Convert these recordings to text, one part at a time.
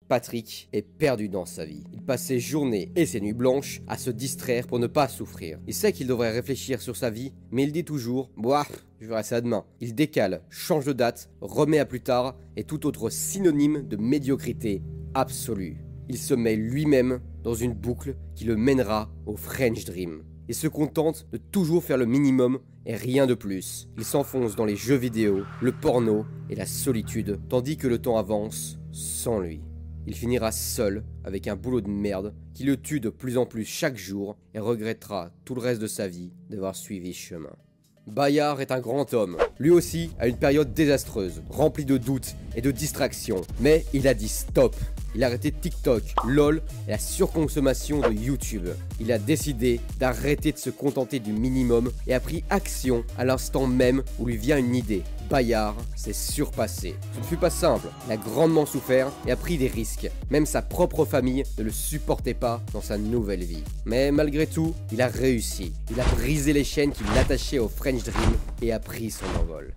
Patrick est perdu dans sa vie. Il passe ses journées et ses nuits blanches à se distraire pour ne pas souffrir. Il sait qu'il devrait réfléchir sur sa vie, mais il dit toujours « Boah, je verrai ça demain ». Il décale, change de date, remet à plus tard et tout autre synonyme de médiocrité absolue. Il se met lui-même dans une boucle qui le mènera au French Dream. Il se contente de toujours faire le minimum et rien de plus. Il s'enfonce dans les jeux vidéo, le porno et la solitude, tandis que le temps avance sans lui. Il finira seul avec un boulot de merde qui le tue de plus en plus chaque jour et regrettera tout le reste de sa vie d'avoir suivi ce chemin. Bayard est un grand homme. Lui aussi a une période désastreuse, remplie de doutes et de distractions. Mais il a dit stop. Il a arrêté TikTok, LOL et la surconsommation de YouTube. Il a décidé d'arrêter de se contenter du minimum et a pris action à l'instant même où lui vient une idée. Bayard s'est surpassé. Ce ne fut pas simple, il a grandement souffert et a pris des risques. Même sa propre famille ne le supportait pas dans sa nouvelle vie. Mais malgré tout, il a réussi. Il a brisé les chaînes qui l'attachaient au French Dream et a pris son envol.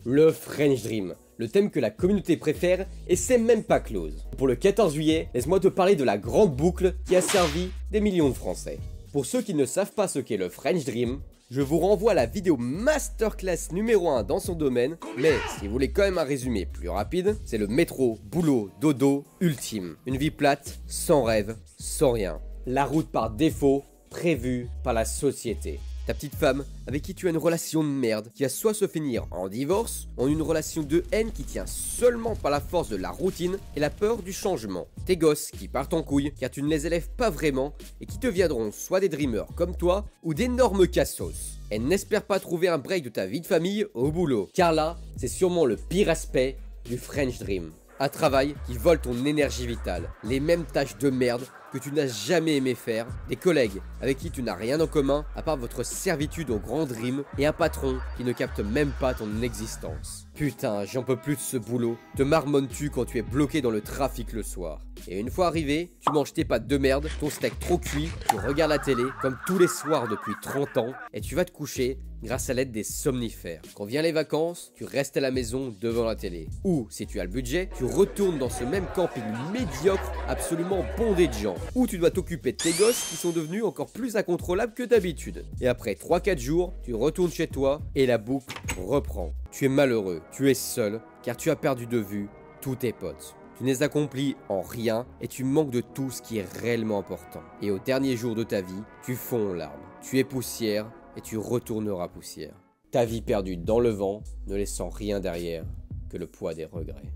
Le French Dream, le thème que la communauté préfère et c'est même pas close. Pour le 14 juillet, laisse-moi te parler de la grande boucle qui a servi des millions de Français. Pour ceux qui ne savent pas ce qu'est le French Dream, je vous renvoie à la vidéo masterclass numéro 1 dans son domaine, mais si vous voulez quand même un résumé plus rapide, c'est le métro, boulot, dodo, ultime. Une vie plate, sans rêve, sans rien. La route par défaut, prévue par la société. Ta petite femme avec qui tu as une relation de merde qui va soit se finir en divorce, en une relation de haine qui tient seulement par la force de la routine et la peur du changement. Tes gosses qui partent en couille car tu ne les élèves pas vraiment et qui deviendront soit des dreamers comme toi ou d'énormes cassos. Et n'espère pas trouver un break de ta vie de famille au boulot, car là, c'est sûrement le pire aspect du French Dream. Un travail qui vole ton énergie vitale, les mêmes tâches de merde que tu n'as jamais aimé faire, des collègues avec qui tu n'as rien en commun à part votre servitude au grand dream et un patron qui ne capte même pas ton existence. Putain, j'en peux plus de ce boulot. Te marmonnes-tu quand tu es bloqué dans le trafic le soir? Et une fois arrivé, tu manges tes pâtes de merde, ton steak trop cuit, tu regardes la télé comme tous les soirs depuis 30 ans et tu vas te coucher grâce à l'aide des somnifères. Quand viennent les vacances, tu restes à la maison devant la télé. Ou, si tu as le budget, tu retournes dans ce même camping médiocre absolument bondé de gens. Ou tu dois t'occuper de tes gosses qui sont devenus encore plus incontrôlables que d'habitude. Et après 3-4 jours, tu retournes chez toi et la boucle reprend. Tu es malheureux, tu es seul, car tu as perdu de vue tous tes potes. Tu n'es accompli en rien et tu manques de tout ce qui est réellement important. Et au dernier jour de ta vie, tu fonds en larmes. Tu es poussière et tu retourneras poussière. Ta vie perdue dans le vent, ne laissant rien derrière que le poids des regrets.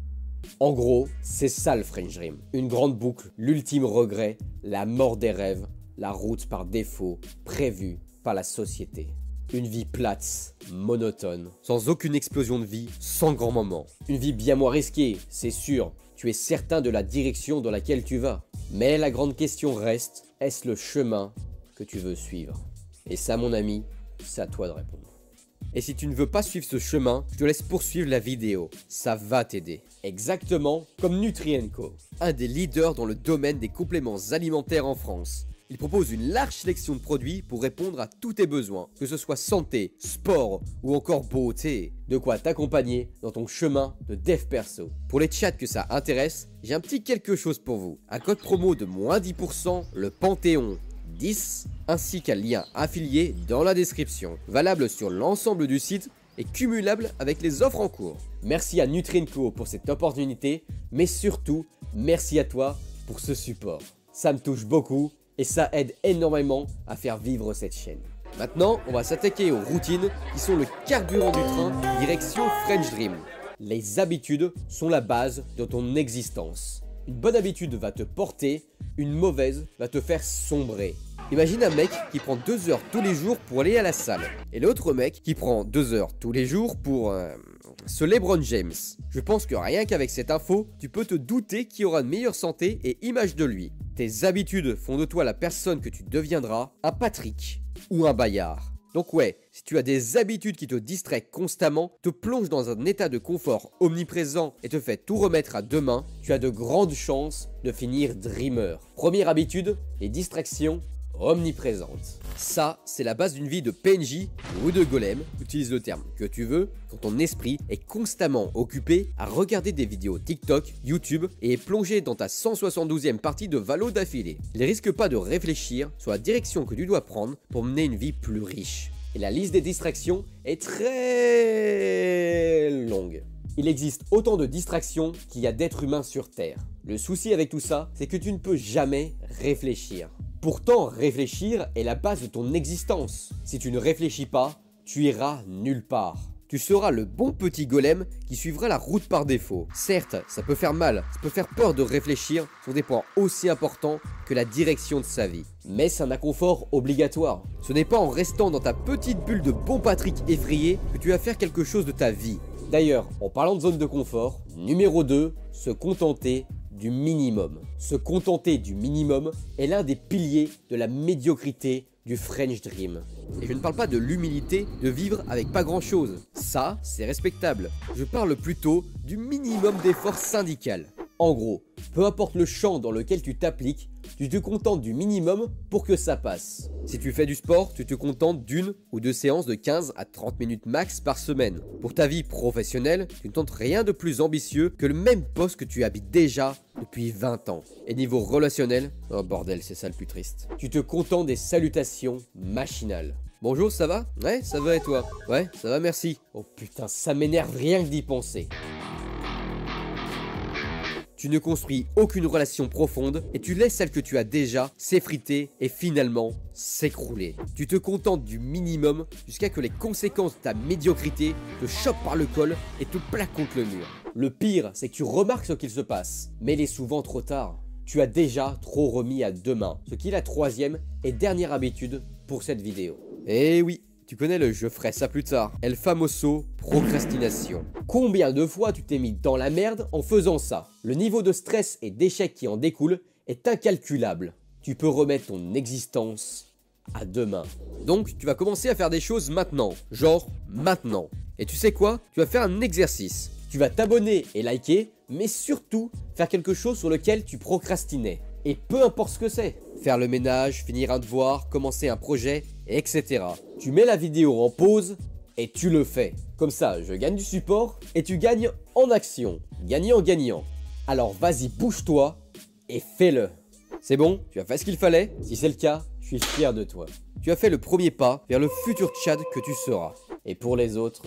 En gros, c'est ça le French Dream. Une grande boucle, l'ultime regret, la mort des rêves, la route par défaut, prévue par la société. Une vie plate, monotone, sans aucune explosion de vie, sans grand moment. Une vie bien moins risquée, c'est sûr. Tu es certain de la direction dans laquelle tu vas. Mais la grande question reste, est-ce le chemin que tu veux suivre? Et ça, mon ami, c'est à toi de répondre. Et si tu ne veux pas suivre ce chemin, je te laisse poursuivre la vidéo. Ça va t'aider. Exactement comme Nutri&Co, un des leaders dans le domaine des compléments alimentaires en France. Il propose une large sélection de produits pour répondre à tous tes besoins, que ce soit santé, sport ou encore beauté. De quoi t'accompagner dans ton chemin de dev perso. Pour les chats que ça intéresse, j'ai un petit quelque chose pour vous. Un code promo de moins 10%, le Panthéon 10, ainsi qu'un lien affilié dans la description. Valable sur l'ensemble du site et cumulable avec les offres en cours. Merci à Nutri&Co pour cette opportunité, mais surtout, merci à toi pour ce support. Ça me touche beaucoup et ça aide énormément à faire vivre cette chaîne. Maintenant, on va s'attaquer aux routines qui sont le carburant du train direction French Dream. Les habitudes sont la base de ton existence. Une bonne habitude va te porter, une mauvaise va te faire sombrer. Imagine un mec qui prend 2 heures tous les jours pour aller à la salle. Et l'autre mec qui prend 2 heures tous les jours pour ce LeBron James. Je pense que rien qu'avec cette info, tu peux te douter qui aura une meilleure santé et image de lui. Tes habitudes font de toi la personne que tu deviendras, un Patrick ou un Bayard. Donc ouais, si tu as des habitudes qui te distraient constamment, te plongent dans un état de confort omniprésent et te fait tout remettre à demain, tu as de grandes chances de finir dreamer. Première habitude, les distractions omniprésente. Ça, c'est la base d'une vie de PNJ ou de golem, utilise le terme que tu veux, quand ton esprit est constamment occupé à regarder des vidéos TikTok, YouTube et est plongé dans ta 172e partie de Valo d'affilée. Il risque pas de réfléchir sur la direction que tu dois prendre pour mener une vie plus riche. Et la liste des distractions est très longue. Il existe autant de distractions qu'il y a d'êtres humains sur Terre. Le souci avec tout ça, c'est que tu ne peux jamais réfléchir. Pourtant, réfléchir est la base de ton existence. Si tu ne réfléchis pas, tu iras nulle part. Tu seras le bon petit golem qui suivra la route par défaut. Certes, ça peut faire mal, ça peut faire peur de réfléchir sur des points aussi importants que la direction de sa vie. Mais c'est un inconfort obligatoire. Ce n'est pas en restant dans ta petite bulle de bon Patrick effrayé que tu vas faire quelque chose de ta vie. D'ailleurs, en parlant de zone de confort, numéro 2, se contenter du minimum. Se contenter du minimum est l'un des piliers de la médiocrité du French Dream. Et je ne parle pas de l'humilité de vivre avec pas grand chose. Ça, c'est respectable. Je parle plutôt du minimum d'effort syndical. En gros, peu importe le champ dans lequel tu t'appliques, tu te contentes du minimum pour que ça passe. Si tu fais du sport, tu te contentes d'une ou deux séances de 15 à 30 minutes max par semaine. Pour ta vie professionnelle, tu ne tentes rien de plus ambitieux que le même poste que tu habites déjà depuis 20 ans. Et niveau relationnel, oh bordel, c'est ça le plus triste. Tu te contentes des salutations machinales. Bonjour, ça va? Ouais, ça va et toi? Ouais, ça va, merci. Oh putain, ça m'énerve rien que d'y penser. Tu ne construis aucune relation profonde et tu laisses celle que tu as déjà s'effriter et finalement s'écrouler. Tu te contentes du minimum jusqu'à que les conséquences de ta médiocrité te chopent par le col et te plaquent contre le mur. Le pire, c'est que tu remarques ce qu'il se passe, mais il est souvent trop tard. Tu as déjà trop remis à demain, ce qui est la troisième et dernière habitude pour cette vidéo. Eh oui, tu connais le « je ferai ça plus tard », el famoso procrastination. Combien de fois tu t'es mis dans la merde en faisant ça? Le niveau de stress et d'échec qui en découle est incalculable. Tu peux remettre ton existence à demain. Donc tu vas commencer à faire des choses maintenant, genre maintenant. Et tu sais quoi? Tu vas faire un exercice. Tu vas t'abonner et liker, mais surtout faire quelque chose sur lequel tu procrastinais. Et peu importe ce que c'est. Faire le ménage, finir un devoir, commencer un projet, etc. Tu mets la vidéo en pause et tu le fais. Comme ça, je gagne du support et tu gagnes en action. Gagnant-gagnant. Alors vas-y, bouge-toi et fais-le. C'est bon? Tu as fait ce qu'il fallait? Si c'est le cas, je suis fier de toi. Tu as fait le premier pas vers le futur Tchad que tu seras. Et pour les autres,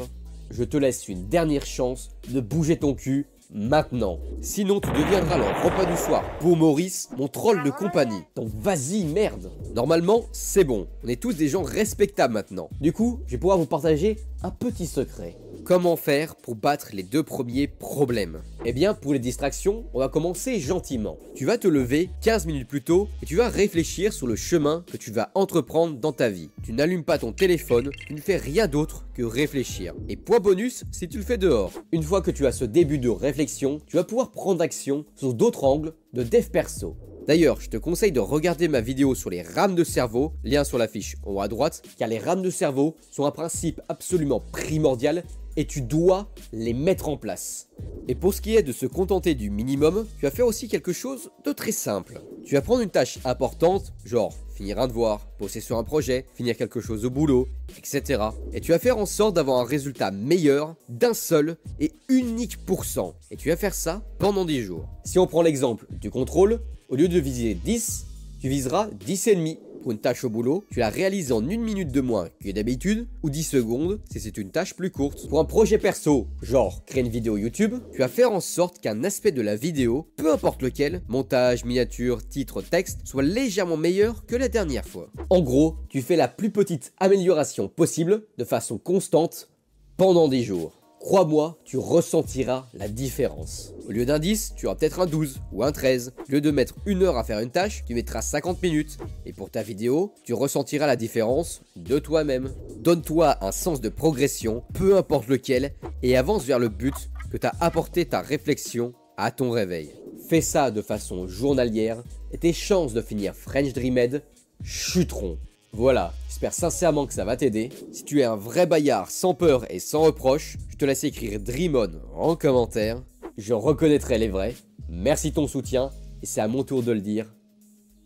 je te laisse une dernière chance de bouger ton cul maintenant. Sinon tu deviendras le repas du soir pour Maurice, mon troll de compagnie. Donc vas-y, merde. Normalement, c'est bon. On est tous des gens respectables maintenant. Du coup, je vais pouvoir vous partager un petit secret. Comment faire pour battre les deux premiers problèmes? Eh bien, pour les distractions, on va commencer gentiment. Tu vas te lever 15 minutes plus tôt et tu vas réfléchir sur le chemin que tu vas entreprendre dans ta vie. Tu n'allumes pas ton téléphone, tu ne fais rien d'autre que réfléchir. Et point bonus, si tu le fais dehors. Une fois que tu as ce début de réflexion, tu vas pouvoir prendre action sur d'autres angles de dev perso. D'ailleurs, je te conseille de regarder ma vidéo sur les rames de cerveau, lien sur la fiche en haut à droite, car les rames de cerveau sont un principe absolument primordial et tu dois les mettre en place. Et pour ce qui est de se contenter du minimum, tu vas faire aussi quelque chose de très simple. Tu vas prendre une tâche importante, genre finir un devoir, bosser sur un projet, finir quelque chose au boulot, etc. Et tu vas faire en sorte d'avoir un résultat meilleur d'un seul et unique pourcent. Et tu vas faire ça pendant 10 jours. Si on prend l'exemple du contrôle, au lieu de viser 10, tu viseras 10,5. Pour une tâche au boulot, tu la réalises en 1 minute de moins que d'habitude, ou 10 secondes si c'est une tâche plus courte. Pour un projet perso, genre créer une vidéo YouTube, tu vas faire en sorte qu'un aspect de la vidéo, peu importe lequel, montage, miniature, titre, texte, soit légèrement meilleur que la dernière fois. En gros, tu fais la plus petite amélioration possible, de façon constante, pendant 10 jours. Crois-moi, tu ressentiras la différence. Au lieu d'un 10, tu auras peut-être un 12 ou un 13. Au lieu de mettre 1 heure à faire une tâche, tu mettras 50 minutes. Et pour ta vidéo, tu ressentiras la différence de toi-même. Donne-toi un sens de progression, peu importe lequel, et avance vers le but que t'as apporté ta réflexion à ton réveil. Fais ça de façon journalière et tes chances de finir French Dreamed chuteront. Voilà, j'espère sincèrement que ça va t'aider. Si tu es un vrai baillard sans peur et sans reproche, je te laisse écrire Dream On en commentaire. Je reconnaîtrai les vrais. Merci de ton soutien et c'est à mon tour de le dire.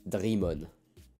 Dream On.